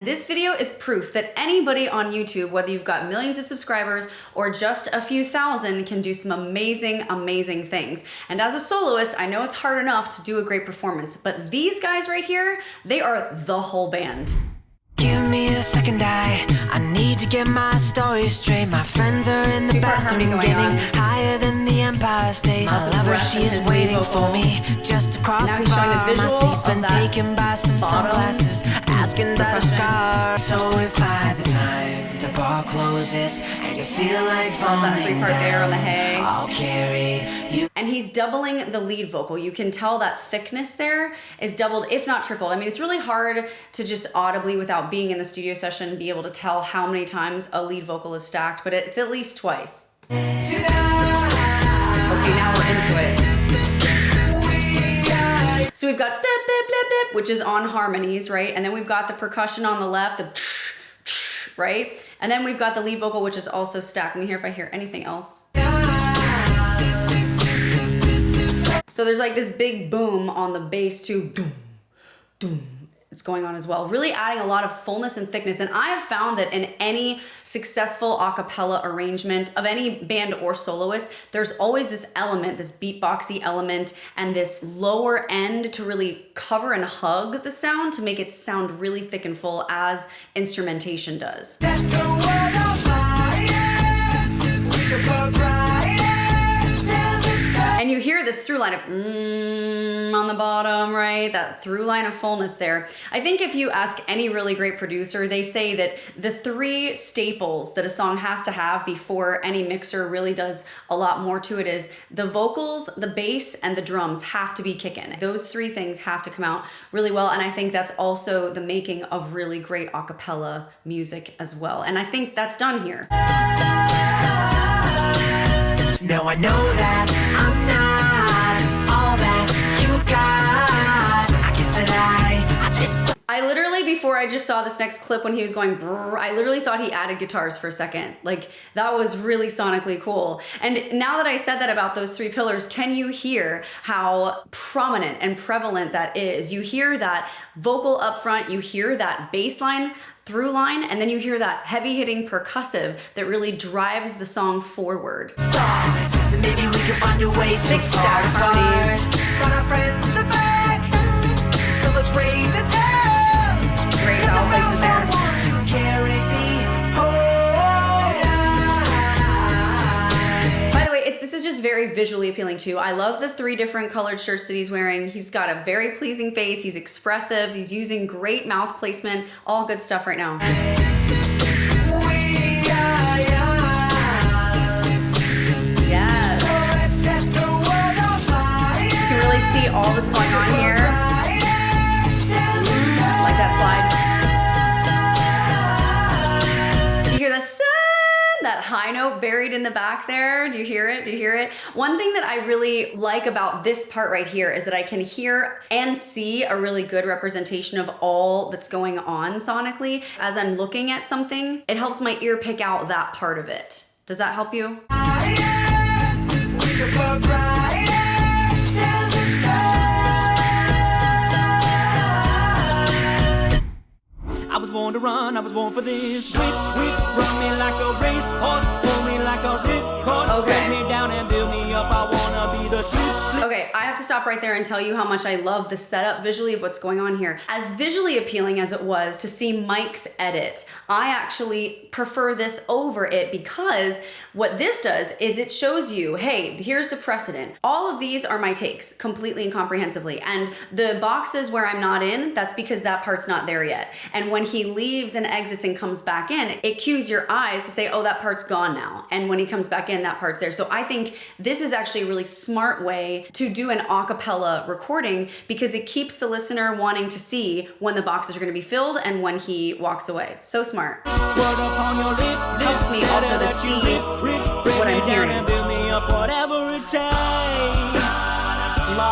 This video is proof that anybody on YouTube, whether you've got millions of subscribers or just a few thousand, can do some amazing, amazing things. And as a soloist, I know it's hard enough to do a great performance, but these guys right here, they are the whole band. Give me a second, I need to get my story straight. My friends are in the bathroom getting higher than the Empire State. My lover, she is waiting for me just across the bar. My seat's been taken by some sunglasses, asking about a scar. So if by the time the bar closes and you feel like falling down, I'll carry you. And he's doubling the lead vocal. You can tell that thickness there is doubled, if not tripled. I mean, it's really hard to just audibly, without being in the studio session, be able to tell how many times a lead vocal is stacked, but it's at least twice. Okay, now we're into it. So we've got blip, blip, blip, blip, which is on harmonies, right? And then we've got the percussion on the left, the right? And then we've got the lead vocal, which is also stacked. Let me hear if I hear anything else. So there's like this big boom on the bass too. Doom, doom. It's going on as well, really adding a lot of fullness and thickness. And I have found that in any successful a cappella arrangement of any band or soloist, there's always this element, this beatboxy element, and this lower end to really cover and hug the sound to make it sound really thick and full as instrumentation does. And you hear this through line of on the bottom, right? That through line of fullness there. I think if you ask any really great producer, they say that the three staples that a song has to have before any mixer really does a lot more to it is the vocals, the bass, and the drums have to be kicking. Those three things have to come out really well. And I think that's also the making of really great a cappella music as well. And I think that's done here. No, I know that I'm not all that you got. I guess that I literally, before I just saw this next clip when he was going brrr, I literally thought he added guitars for a second. Like, that was really sonically cool. And now that I said that about those three pillars, can you hear how prominent and prevalent that is? You hear that vocal up front, you hear that bass line through line, and then you hear that heavy hitting percussive that really drives the song forward. Maybe we can find new ways to stack harmonies. But our friends are back, so let's raise a toast. Great vowel placement there. By the way, this is just very visually appealing too. I love the three different colored shirts that he's wearing. He's got a very pleasing face. He's expressive. He's using great mouth placement. All good stuff right now. Yes. You can really see all that's going on here. Like that slide. Do you hear the sun? That high note buried in the back there. Do you hear it? Do you hear it? One thing that I really like about this part right here is that I can hear and see a really good representation of all that's going on sonically. As I'm looking at something, it helps my ear pick out that part of it. Does that help you? I was born to run, I was born for this. Whip, run me like a racehorse, pull me like a ripcord. Okay. Break me down and build me up, I wanna be the slip. Okay, I have to stop right there and tell you how much I love the setup visually of what's going on here. As visually appealing as it was to see Mike's edit, I actually prefer this over it because what this does is it shows you, hey, here's the precedent. All of these are my takes completely and comprehensively. And the boxes where I'm not in, that's because that part's not there yet. And when he leaves and exits and comes back in, it cues your eyes to say, oh, that part's gone now. And when he comes back in, that part's there. So I think this is actually a really smart way to do an a cappella recording because it keeps the listener wanting to see when the boxes are going to be filled and when he walks away. So smart. Helps me also to see what I'm hearing. Love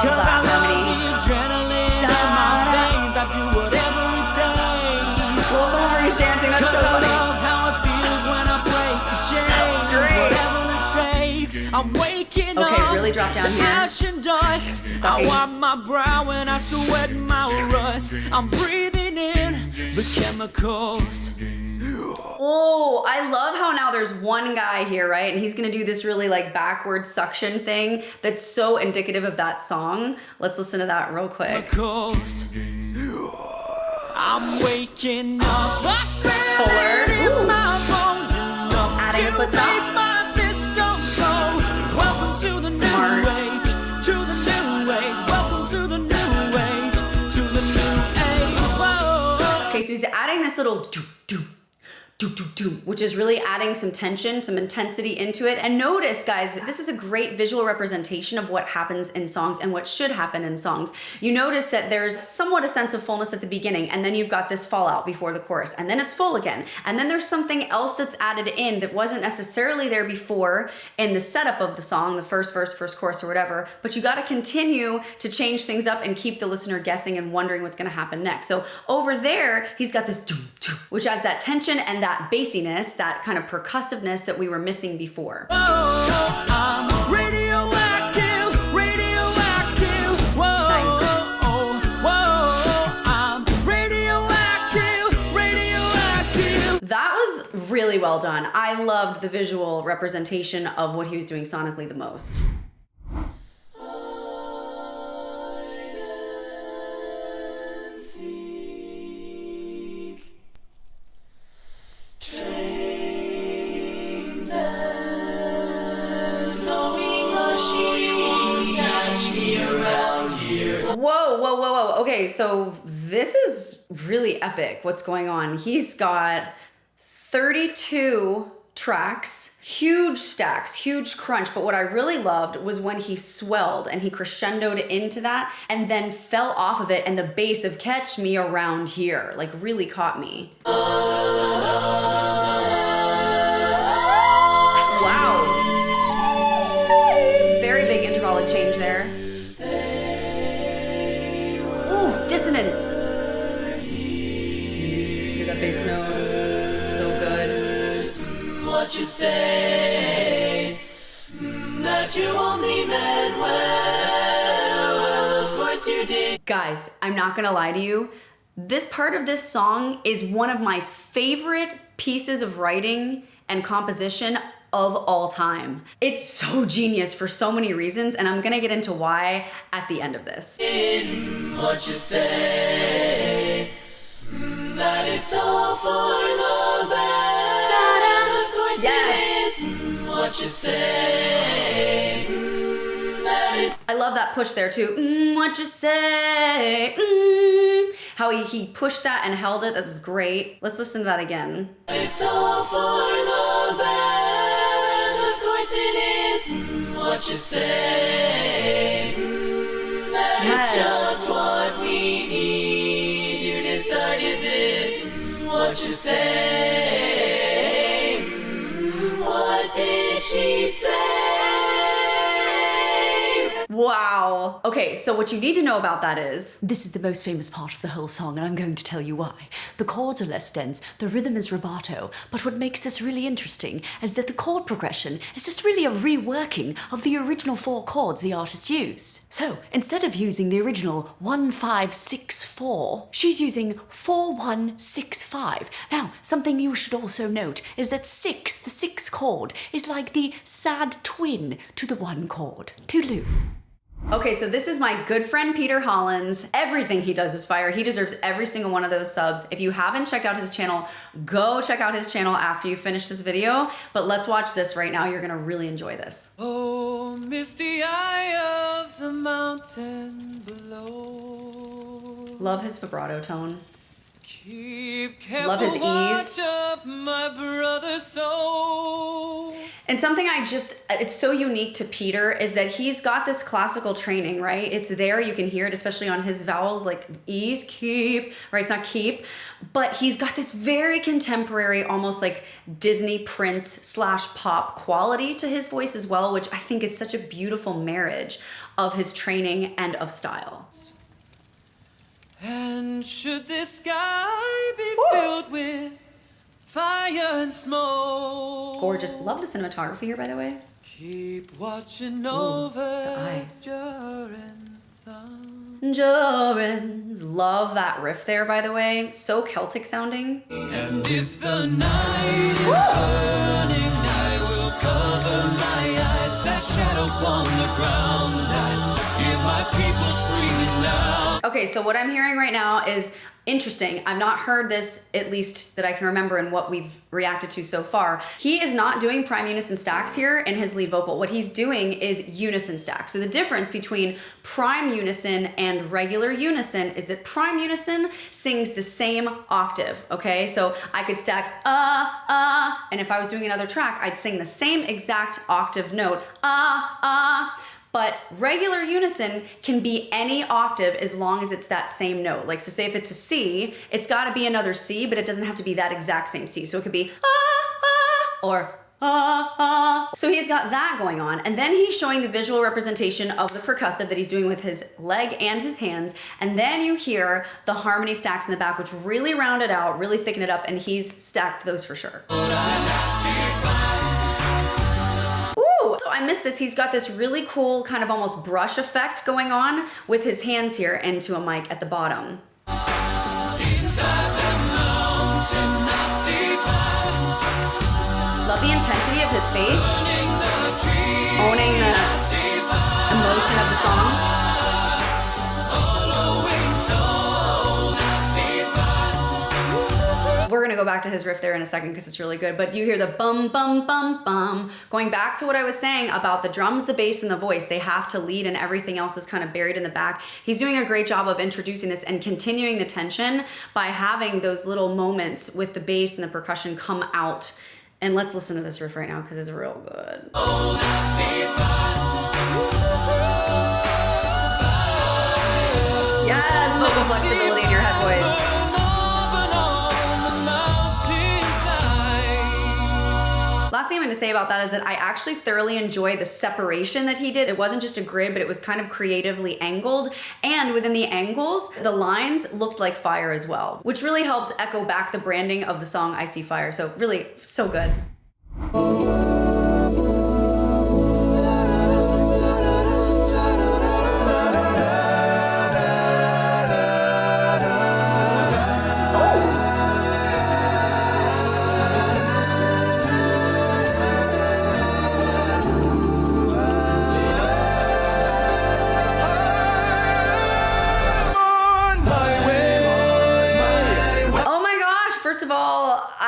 that harmony. He's dancing, that's so funny. Great. Okay, really drop down here. I wipe my brow and I sweat my rust. I'm breathing in the chemicals. Oh, I love how now there's one guy here, right? And he's gonna do this really like backward suction thing that's so indicative of that song. Let's listen to that real quick. Chemicals. I'm waking up. Fuller. Ooh. Adding a foot stop. My system go. Welcome to the Smart. new age. To the new age. Welcome to the new age. To the new age. Whoa. Okay, so he's adding this little do, which is really adding some tension, some intensity into it. And notice, guys, this is a great visual representation of what happens in songs and what should happen in songs. You notice that there's somewhat a sense of fullness at the beginning, and then you've got this fallout before the chorus, and then it's full again. And then there's something else that's added in that wasn't necessarily there before in the setup of the song, the first verse, first chorus, or whatever, but you gotta continue to change things up and keep the listener guessing and wondering what's gonna happen next. So over there, he's got this which adds that tension and that bassiness, that kind of percussiveness that we were missing before. Whoa, I'm radioactive, radioactive. Whoa, Nice. whoa, I'm radioactive, radioactive. That was really well done. I loved the visual representation of what he was doing sonically the most. Whoa. Okay, so this is really epic what's going on. He's got 32 tracks, huge stacks, huge crunch. But what I really loved was when he swelled and he crescendoed into that and then fell off of it, and the bass of Catch Me Around Here like really caught me. Wow. Very big intervallic change there. Dissonance. Hear that bass note? So good. What you say? That you only meant well. Well, of course you did. Guys, I'm not gonna lie to you. This part of this song is one of my favorite pieces of writing and composition of all time. It's so genius for so many reasons, and I'm gonna get into why at the end of this. What you say? That it's all for the best. Of course Yes. it is. What you say? That it's I love that push there too. What you say? How he pushed that and held it, that was great. Let's listen to that again. It's all for the best. Of course it is. What you say? That Yes. it's just what we need. You decided this. What you say? What did she say? Wow. Okay, so what you need to know about that is, this is the most famous part of the whole song, and I'm going to tell you why. The chords are less dense, the rhythm is rubato, but what makes this really interesting is that the chord progression is just really a reworking of the original 4 chords the artist used. So, instead of using the original 1-5-6-4, she's using 4-1-6-5. Now, something you should also note is that 6, the 6th chord, is like the sad twin to the 1 chord. Toodaloo. Okay, so this is my good friend Peter Hollins. Everything he does is fire. He deserves every single one of those subs. If you haven't checked out his channel, go check out his channel after you finish this video. But let's watch this right now. You're gonna really enjoy this. Oh, misty eye of the mountain below. Love his vibrato tone. Keep Love his careful ease. watch of my brother's soul. And something it's so unique to Peter is that he's got this classical training, right? It's there, you can hear it, especially on his vowels like ease, keep, right? It's not keep, but he's got this very contemporary, almost like Disney Prince / pop quality to his voice as well, which I think is such a beautiful marriage of his training and of style. And should this sky be filled with fire and smoke, Gorgeous. Love the cinematography here, by the way. keep watching over eyes. your and son. Jorans. Love that riff there, by the way. So Celtic sounding. And if the night is burning, I will cover my eyes. That shadow on the ground, I hear my people screaming now. Okay, so what I'm hearing right now is interesting. I've not heard this, at least that I can remember in what we've reacted to so far. He is not doing prime unison stacks here in his lead vocal. What he's doing is unison stacks. So the difference between prime unison and regular unison is that prime unison sings the same octave, okay? So I could stack and if I was doing another track, I'd sing the same exact octave note, But regular unison can be any octave as long as it's that same note. Like, so say if it's a C, it's gotta be another C, but it doesn't have to be that exact same C. So it could be or So he's got that going on. And then he's showing the visual representation of the percussive that he's doing with his leg and his hands. And then you hear the harmony stacks in the back, which really round it out, really thicken it up, and he's stacked those for sure. So I missed this. He's got this really cool kind of almost brush effect going on with his hands here into a mic at the bottom. Love the intensity of his face, owning the emotion of the song. We're gonna go back to his riff there in a second because it's really good, but you hear the bum, bum, bum, bum. Going back to what I was saying about the drums, the bass, and the voice, they have to lead and everything else is kind of buried in the back. He's doing a great job of introducing this and continuing the tension by having those little moments with the bass and the percussion come out. And let's listen to this riff right now because it's real good. Yes, vocal flexibility in your head voice. Last thing I'm going to say about that is that I actually thoroughly enjoyed the separation that he did. It wasn't just a grid, but it was kind of creatively angled. And within the angles, the lines looked like fire as well, which really helped echo back the branding of the song I See Fire. So really, so good.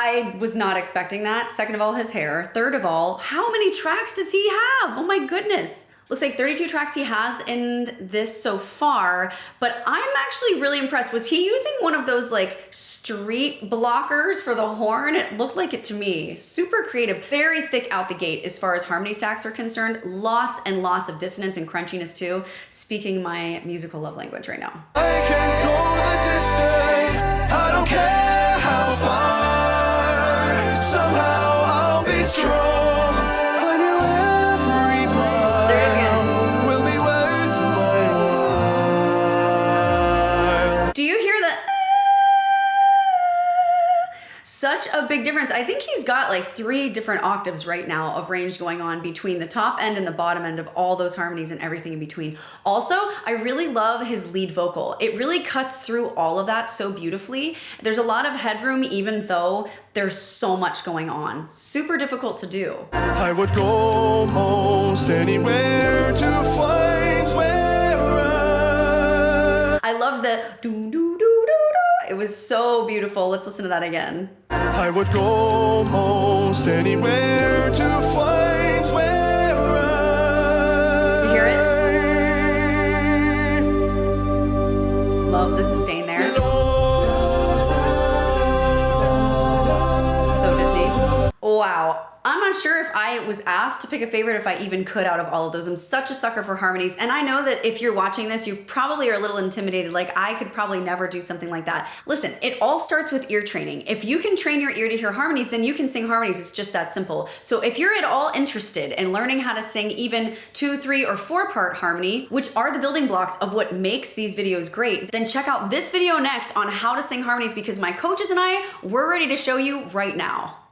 I was not expecting that. Second of all, his hair. Third of all, how many tracks does he have? Oh my goodness. Looks like 32 tracks he has in this so far, but I'm actually really impressed. Was he using one of those like street blockers for the horn? It looked like it to me. Super creative, very thick out the gate as far as harmony stacks are concerned. Lots and lots of dissonance and crunchiness too. Speaking my musical love language right now. I can go the distance, I don't care how far. Somehow I'll be strong. I know every mile will be worth my while. Do you hear that? Such a big difference. I think he's got like 3 different octaves right now of range going on between the top end and the bottom end of all those harmonies and everything in between. Also, I really love his lead vocal. It really cuts through all of that so beautifully. There's a lot of headroom even though there's so much going on. Super difficult to do. I would go most anywhere to find where I love the doo doo doo doo doo. It was so beautiful. Let's listen to that again. I would go most anywhere to find where You hear it? Love the sustain there. So Disney. Wow. I'm not sure if I was asked to pick a favorite, if I even could out of all of those. I'm such a sucker for harmonies. And I know that if you're watching this, you probably are a little intimidated. Like I could probably never do something like that. Listen, it all starts with ear training. If you can train your ear to hear harmonies, then you can sing harmonies. It's just that simple. So if you're at all interested in learning how to sing even 2, 3, or 4-part harmony, which are the building blocks of what makes these videos great, then check out this video next on how to sing harmonies because my coaches and I, we're ready to show you right now.